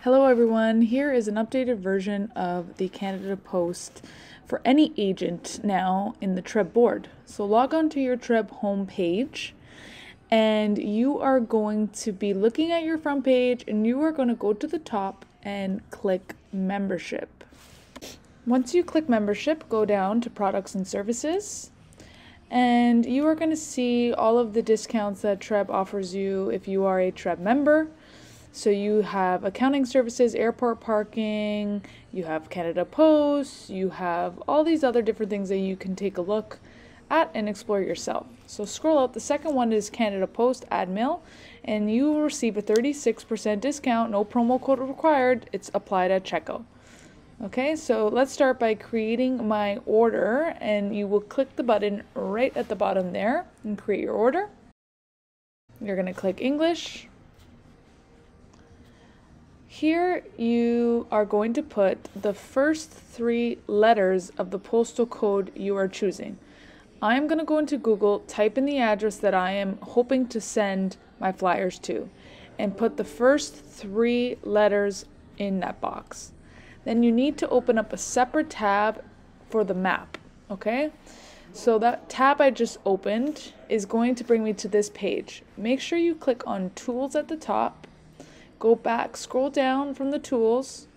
Hello everyone, here is an updated version of the Canada Post for any agent now in the TREB board. So log on to your TREB homepage and you are going to be looking at your front page and you are going to go to the top and click membership. Once you click membership, go down to products and services and you are going to see all of the discounts that TREB offers you if you are a TREB member. So you have accounting services, airport parking, you have Canada Post, you have all these other different things that you can take a look at and explore yourself. So scroll up, the second one is Canada Post Ad Mail, and you will receive a 36% discount, no promo code required, it's applied at checkout. Okay, so let's start by creating my order, and you will click the button right at the bottom there and create your order. You're going to click English. Here you are going to put the first 3 letters of the postal code you are choosing. I'm going to go into Google, type in the address that I am hoping to send my flyers to, and put the first 3 letters in that box. Then you need to open up a separate tab for the map, okay? So that tab I just opened is going to bring me to this page. Make sure you click on Tools at the top. Go back, scroll down from the tools,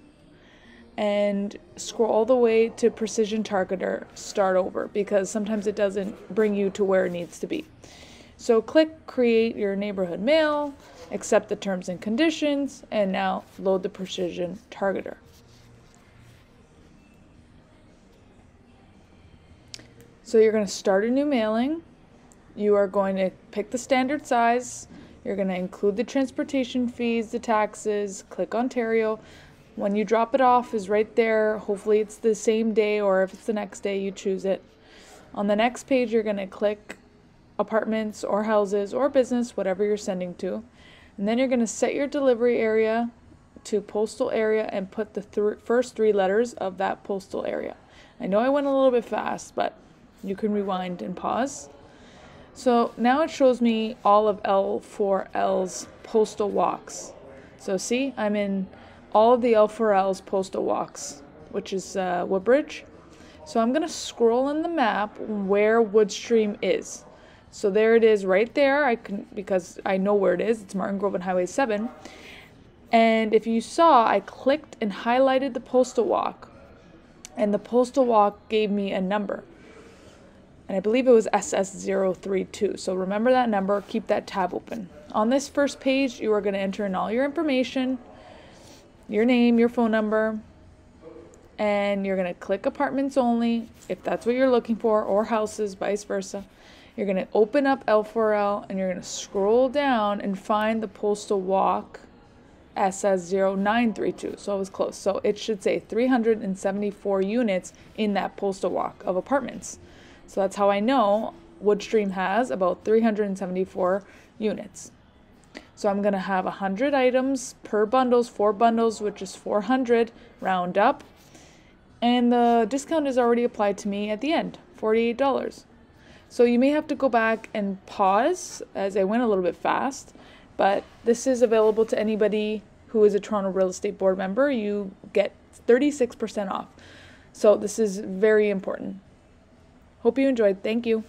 and scroll all the way to Precision Targeter, start over, because sometimes it doesn't bring you to where it needs to be. So click Create Your Neighborhood Mail, accept the terms and conditions, and now load the Precision Targeter. So you're going to start a new mailing. You are going to pick the standard size. You're going to include the transportation fees, the taxes, click Ontario. When you drop it off is right there. Hopefully it's the same day, or if it's the next day, you choose it. On the next page, you're going to click apartments or houses or business, whatever you're sending to. And then you're going to set your delivery area to postal area and put the first 3 letters of that postal area. I know I went a little bit fast, but you can rewind and pause. So now it shows me all of L4L's postal walks. So see, I'm in all of the L4L's postal walks, which is Woodbridge. So I'm going to scroll in the map where Woodstream is. So there it is right there, because I know where it is. It's Martin Grove and Highway 7. And if you saw, I clicked and highlighted the postal walk. And the postal walk gave me a number. And I believe it was SS032. So remember that number, keep that tab open. On this first page, you are going to enter in all your information, your name, your phone number, and you're going to click apartments only, if that's what you're looking for, or houses, vice versa. You're going to open up L4L, and you're going to scroll down and find the postal walk SS0932. So it was close. So it should say 374 units in that postal walk of apartments. So that's how I know Woodstream has about 374 units. So I'm going to have 100 items per bundles, 4 bundles, which is 400, round up. And the discount is already applied to me at the end, $48. So you may have to go back and pause as I went a little bit fast, but this is available to anybody who is a Toronto Real Estate Board member. You get 36% off. So this is very important. Hope you enjoyed. Thank you.